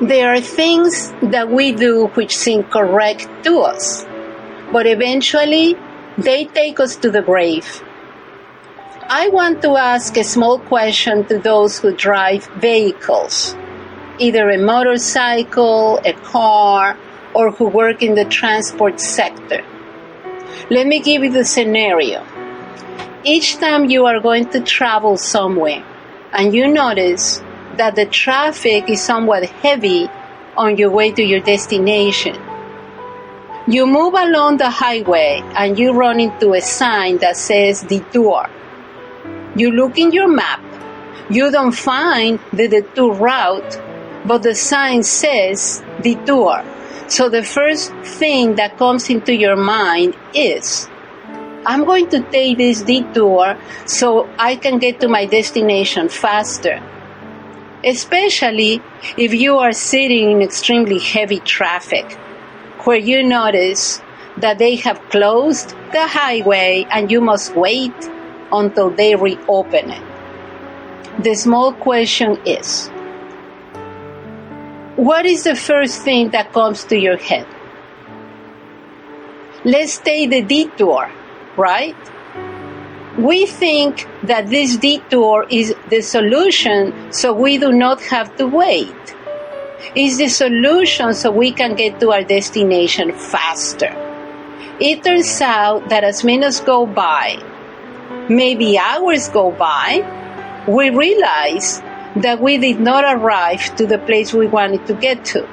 There are things that we do which seem correct to us, but eventually they take us to the grave. I want to ask a small question to those who drive vehicles, either a motorcycle, a car, or who work in the transport sector. Let me give you the scenario. Each time you are going to travel somewhere and you notice that the traffic is somewhat heavy on your way to your destination, you move along the highway and you run into a sign that says detour. You look in your map. You don't find the detour route, but the sign says detour. So the first thing that comes into your mind is, I'm going to take this detour so I can get to my destination faster. Especially if you are sitting in extremely heavy traffic, where you notice that they have closed the highway and you must wait until they reopen it. The small question is, what is the first thing that comes to your head? Let's take the detour, right? We think that this detour is the solution so we do not have to wait. It's the solution so we can get to our destination faster. It turns out that as minutes go by, maybe hours go by, we realize that we did not arrive to the place we wanted to get to.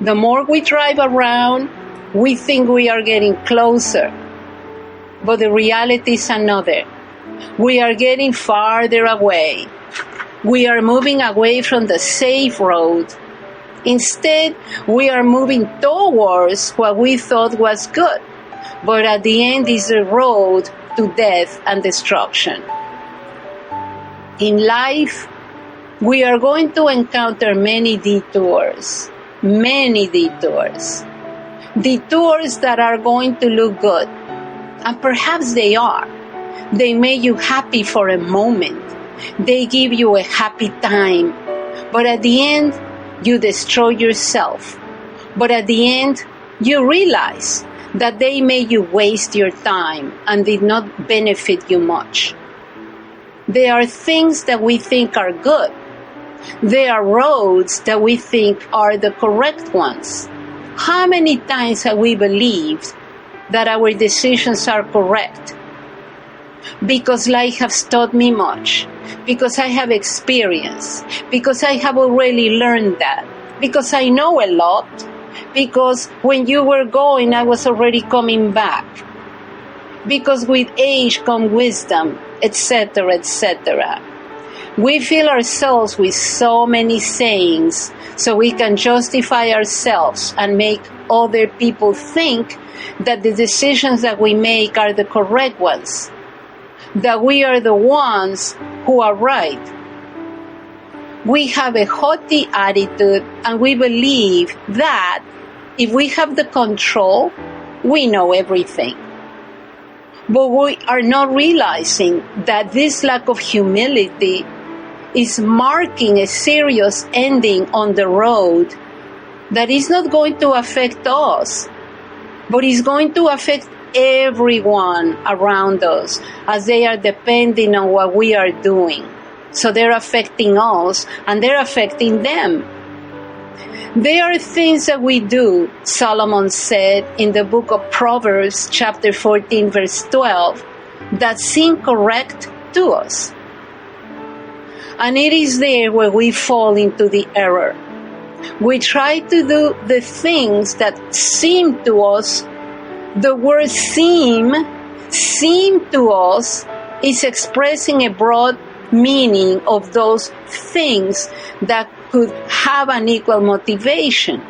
The more we drive around, we think we are getting closer. But the reality is another. We are getting farther away. We are moving away from the safe road. Instead, we are moving towards what we thought was good, but at the end is the road to death and destruction. In life, we are going to encounter many detours that are going to look good. And perhaps they are. They make you happy for a moment. They give you a happy time. But at the end, you destroy yourself. But at the end, you realize that they made you waste your time and did not benefit you much. There are things that we think are good. There are roads that we think are the correct ones. How many times have we believed that our decisions are correct? Because life has taught me much, because I have experience, because I have already learned that, because I know a lot, because when you were going, I was already coming back, because with age comes wisdom, etc., etc. We fill ourselves with so many sayings so we can justify ourselves and make other people think that the decisions that we make are the correct ones, that we are the ones who are right. We have a haughty attitude and we believe that if we have the control, we know everything. But we are not realizing that this lack of humility is marking a serious ending on the road that is not going to affect us, but is going to affect everyone around us as they are depending on what we are doing. So they're affecting us and they're affecting them. There are things that we do, Solomon said in the book of Proverbs, chapter 14, verse 12, that seem correct to us. And it is there where we fall into the error. We try to do the things that seem to us. The word seem to us is expressing a broad meaning of those things that could have an equal motivation.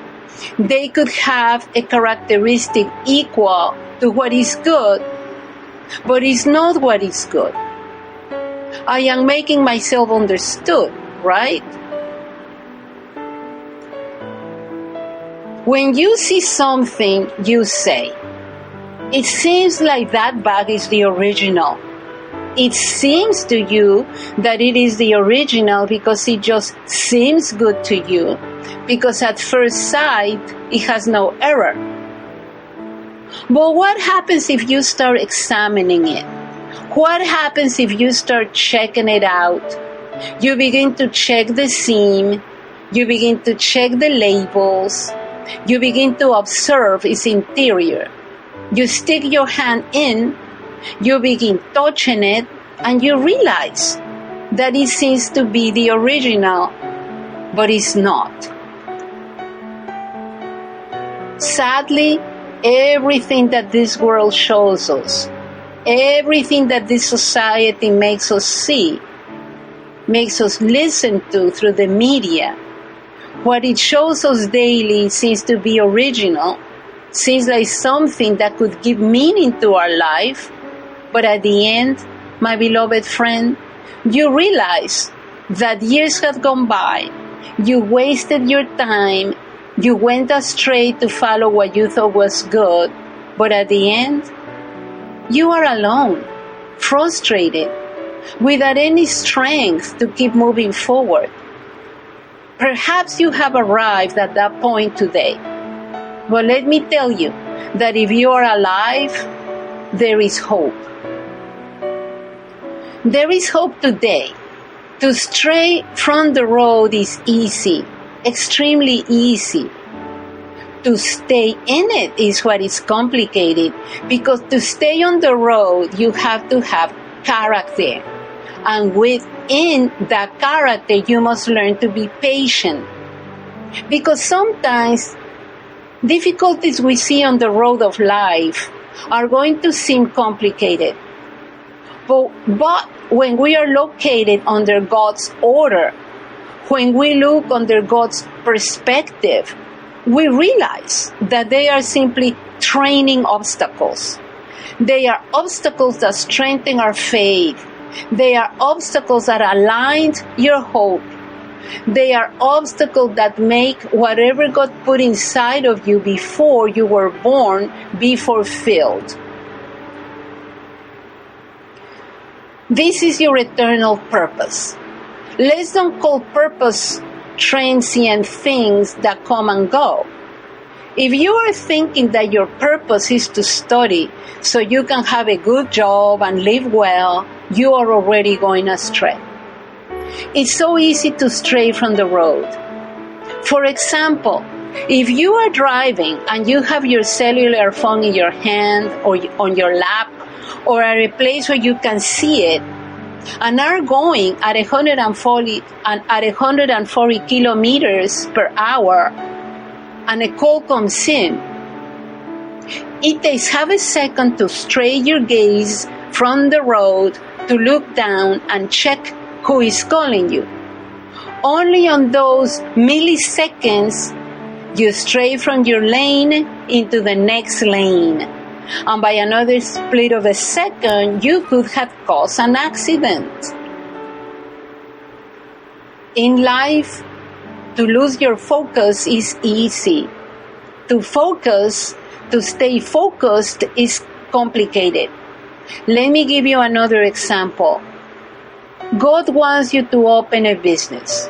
They could have a characteristic equal to what is good, but it's not what is good. I am making myself understood, right? When you see something, you say, it seems like that bag is the original. It seems to you that it is the original because it just seems good to you. because at first sight, it has no error. But what happens if you start examining it? What happens if you start checking it out? You begin to check the seam. You begin to check the labels. You begin to observe its interior. You stick your hand in. You begin touching it, and you realize that it seems to be the original, but it's not. Sadly, everything that this world shows us, everything that this society makes us see, makes us listen to through the media, what it shows us daily seems to be original, seems like something that could give meaning to our life, but at the end, my beloved friend, you realize that years have gone by, you wasted your time, you went astray to follow what you thought was good, but at the end, you are alone, frustrated, without any strength to keep moving forward. Perhaps you have arrived at that point today. But let me tell you that if you are alive, there is hope. There is hope today. To stray from the road is easy, extremely easy. To stay in it is what is complicated, because to stay on the road, you have to have character. And within that character, you must learn to be patient. Because sometimes difficulties we see on the road of life are going to seem complicated. But when we are located under God's order, when we look under God's perspective, we realize that they are simply training obstacles. They are obstacles that strengthen our faith. They are obstacles that align your hope. They are obstacles that make whatever God put inside of you before you were born be fulfilled. This is your eternal purpose. Let's don't call purpose transient things that come and go. If you are thinking that your purpose is to study so you can have a good job and live well, you are already going astray. It's so easy to stray from the road. For example, if you are driving and you have your cellular phone in your hand or on your lap or at a place where you can see it, and are going at 140 kilometers per hour, and a call comes in, it takes half a second to stray your gaze from the road to look down and check who is calling you. Only on those milliseconds, you stray from your lane into the next lane. And by another split of a second, you could have caused an accident. In life, to lose your focus is easy. To stay focused is complicated. Let me give you another example. God wants you to open a business.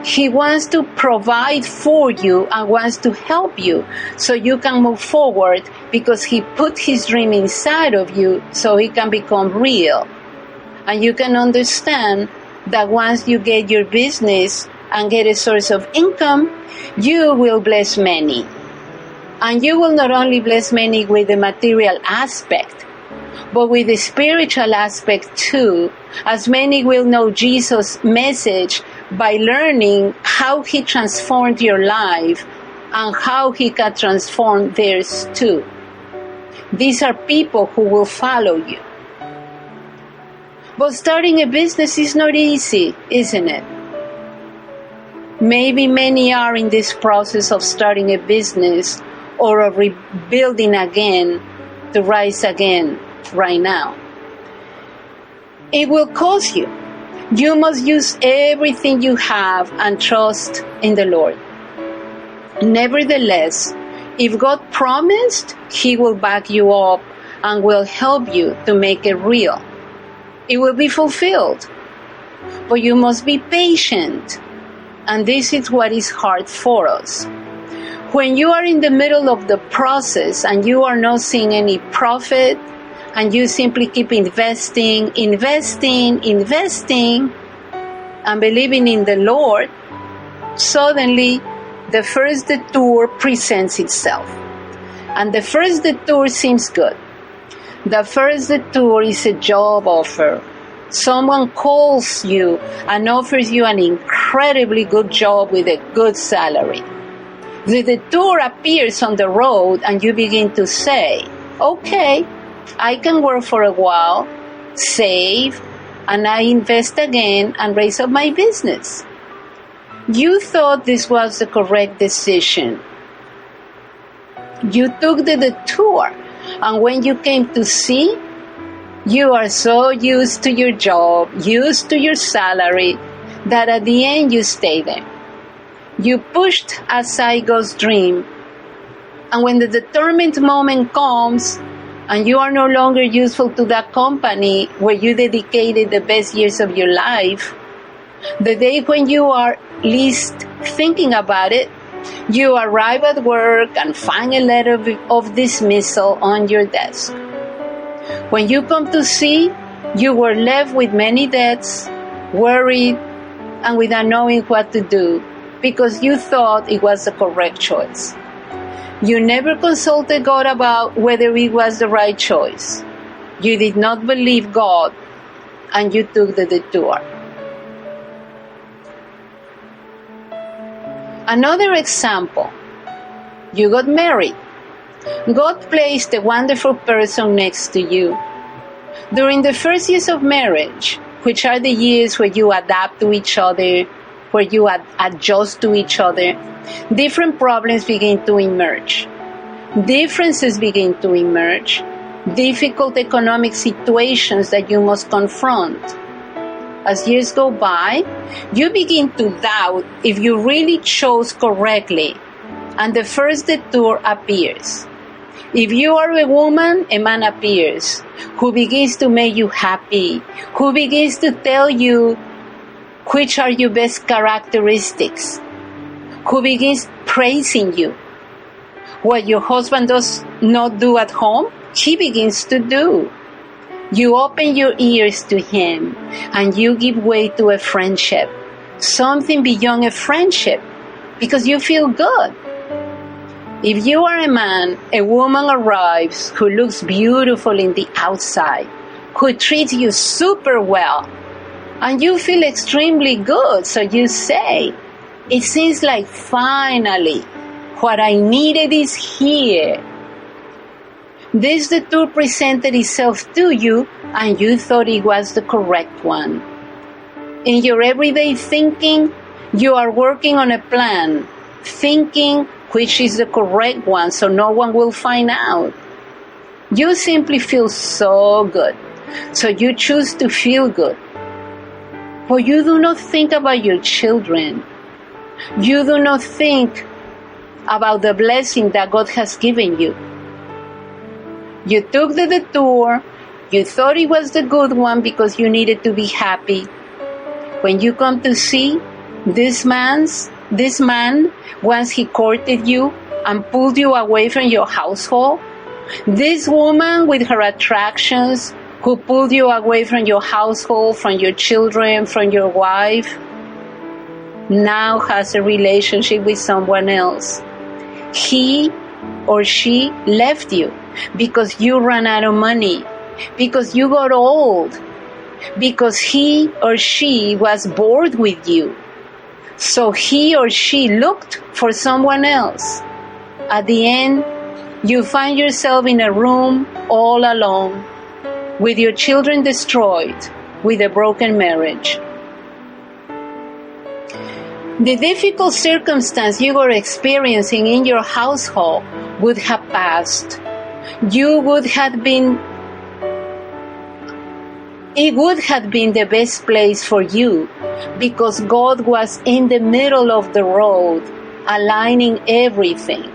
He wants to provide for you and wants to help you so you can move forward, because He put His dream inside of you so it can become real. And you can understand that once you get your business and get a source of income, you will bless many. And you will not only bless many with the material aspect, but with the spiritual aspect too, as many will know Jesus' message by learning how He transformed your life and how He can transform theirs too. These are people who will follow you. But starting a business is not easy, isn't it? Maybe many are in this process of starting a business or of rebuilding again to rise again right now. It will cost you. You must use everything you have and trust in the Lord. Nevertheless, if God promised, He will back you up and will help you to make it real. It will be fulfilled. But you must be patient. And this is what is hard for us. When you are in the middle of the process and you are not seeing any profit, and you simply keep investing, and believing in the Lord, suddenly the first detour presents itself. And the first detour seems good. The first detour is a job offer. Someone calls you and offers you an incredibly good job with a good salary. The detour appears on the road and you begin to say, okay, I can work for a while, save, and I invest again and raise up my business. You thought this was the correct decision. You took the detour, and when you came to see, you are so used to your job, used to your salary, that at the end you stay there. You pushed aside God's dream, and when the determined moment comes, and you are no longer useful to that company where you dedicated the best years of your life, the day when you are least thinking about it, you arrive at work and find a letter of dismissal on your desk. When you come to see, you were left with many debts, worried, and without knowing what to do, because you thought it was the correct choice. You never consulted God about whether it was the right choice. You did not believe God, and you took the detour. Another example, you got married. God placed a wonderful person next to you. During the first years of marriage, which are the years where you adapt to each other, where you adjust to each other, different problems begin to emerge. Differences begin to emerge. Difficult economic situations that you must confront. As years go by, you begin to doubt if you really chose correctly, and the first detour appears. If you are a woman, a man appears who begins to make you happy, who begins to tell you which are your best characteristics, who begins praising you. What your husband does not do at home, he begins to do. You open your ears to him and you give way to a friendship, something beyond a friendship, because you feel good. If you are a man, a woman arrives who looks beautiful in the outside, who treats you super well, and you feel extremely good, so you say, it seems like finally what I needed is here. This detour presented itself to you, and you thought it was the correct one. In your everyday thinking, you are working on a plan, thinking which is the correct one so no one will find out. You simply feel so good, so you choose to feel good. But you do not think about your children. You do not think about the blessing that God has given you. You took the detour. You thought it was the good one because you needed to be happy. When you come to see, this man, once he courted you and pulled you away from your household, this woman with her attractions who pulled you away from your household, from your children, from your wife, now has a relationship with someone else. He or she left you because you ran out of money, because you got old, because he or she was bored with you. So he or she looked for someone else. At the end, you find yourself in a room all alone, with your children destroyed, with a broken marriage. The difficult circumstance you were experiencing in your household would have passed. It would have been the best place for you, because God was in the middle of the road, aligning everything.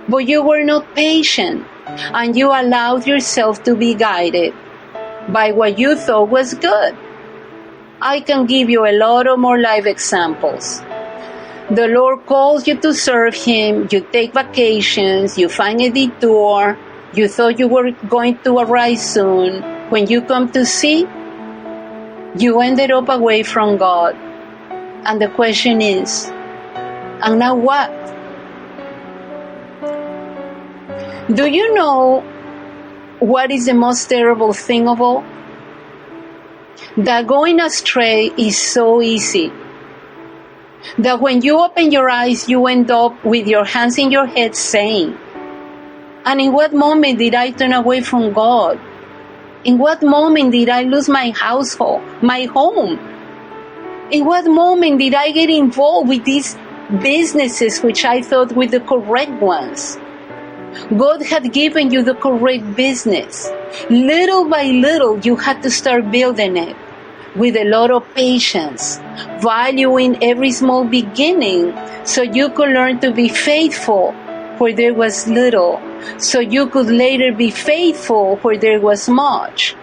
But you were not patient, and you allowed yourself to be guided by what you thought was good. I can give you a lot of more life examples. The Lord calls you to serve Him, you take vacations, you find a detour, you thought you were going to arrive soon. When you come to see, you ended up away from God. And the question is, and now what? Do you know what is the most terrible thing of all? That going astray is so easy. That when you open your eyes, you end up with your hands in your head saying, and in what moment did I turn away from God? In what moment did I lose my household, my home? In what moment did I get involved with these businesses which I thought were the correct ones? God had given you the correct business. Little by little, you had to start building it with a lot of patience, valuing every small beginning so you could learn to be faithful where there was little, so you could later be faithful where there was much.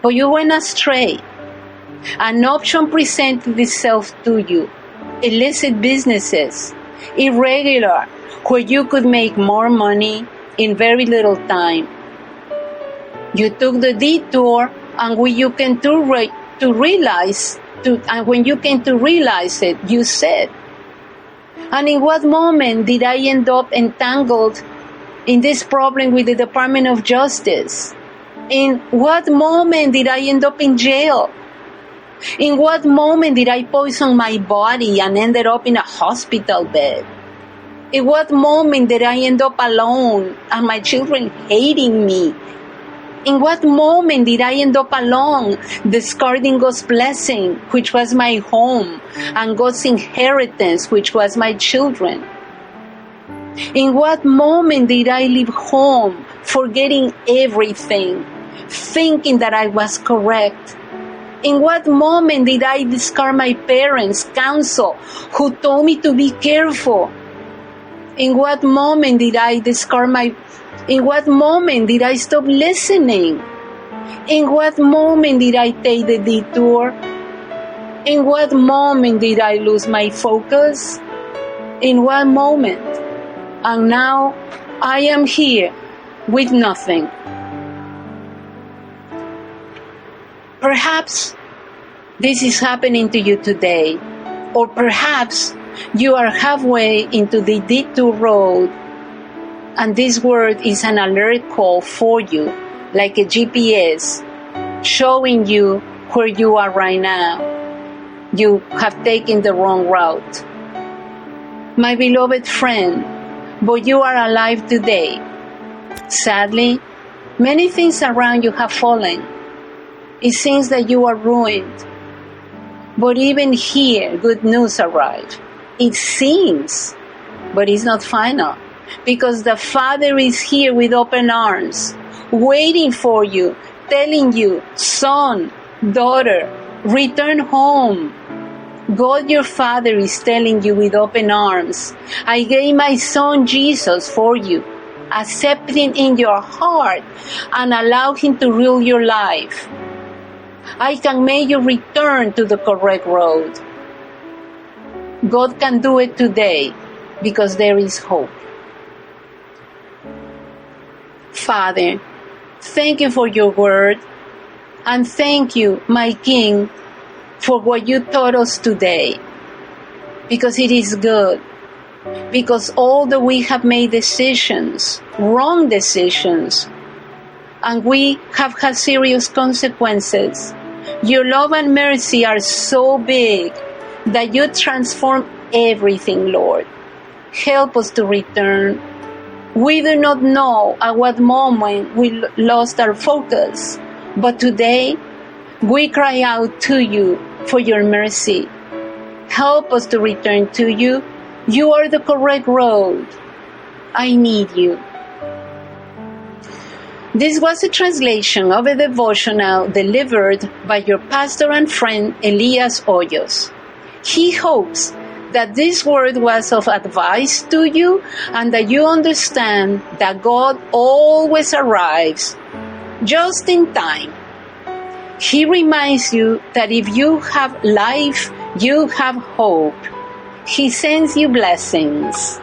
But you went astray. An option presented itself to you. Illicit businesses, irregular, where you could make more money in very little time. You took the detour, and when you came to realize it, you said, and in what moment did I end up entangled in this problem with the Department of Justice? In what moment did I end up in jail? In what moment did I poison my body and ended up in a hospital bed? In what moment did I end up alone and my children hating me? In what moment did I end up alone, discarding God's blessing, which was my home, and God's inheritance, which was my children? In what moment did I leave home, forgetting everything, thinking that I was correct? In what moment did I discard my parents' counsel, who told me to be careful? In what moment did I in what moment did I stop listening? In what moment did I take the detour? In what moment did I lose my focus? In what moment? And now I am here with nothing. Perhaps this is happening to you today, or perhaps you are halfway into the detour road, and this word is an alert call for you, like a GPS, showing you where you are right now. You have taken the wrong route. My beloved friend, but you are alive today. Sadly, many things around you have fallen. It seems that you are ruined. But even here, good news arrived. It seems, but it's not final. Because the Father is here with open arms, waiting for you, telling you, son, daughter, return home. God your Father is telling you with open arms, I gave my Son Jesus for you. Accept Him in your heart and allow Him to rule your life. I can make you return to the correct road. God can do it today because there is hope. Father, thank you for your word, and thank you, my King, for what you taught us today, because it is good, because although we have made decisions, wrong decisions, and we have had serious consequences, your love and mercy are so big that you transform everything, Lord. Help us to return. We do not know at what moment we lost our focus, but today we cry out to you for your mercy. Help us to return to you. You are the correct road. I need you. This was a translation of a devotional delivered by your pastor and friend Elias Hoyos. He hopes that this word was of advice to you and that you understand that God always arrives just in time. He reminds you that if you have life, you have hope. He sends you blessings.